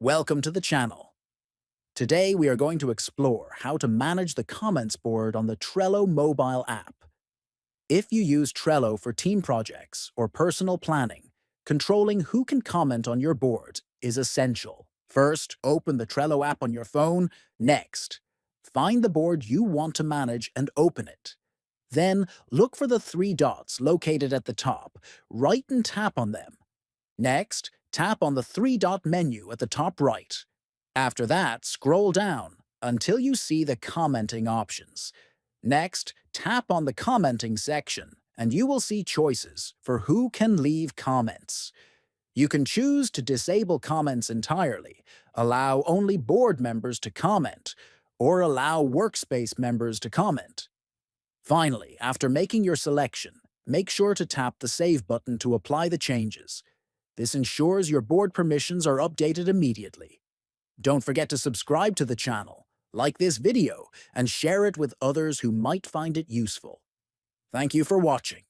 Welcome to the channel. Today we are going to explore how to manage the comments board on the Trello mobile app. If you use Trello for team projects or personal planning, controlling who can comment on your board is essential. First, open the Trello app on your phone. Next, find the board you want to manage and open it. Then, look for the three dots located at the top. Right and tap on them. Next, tap on the three-dot menu at the top right. After that, scroll down until you see the commenting options. Next, tap on the commenting section, and you will see choices for who can leave comments. You can choose to disable comments entirely, allow only board members to comment, or allow workspace members to comment. Finally, after making your selection, make sure to tap the Save button to apply the changes. This ensures your board permissions are updated immediately. Don't forget to subscribe to the channel, like this video, and share it with others who might find it useful. Thank you for watching.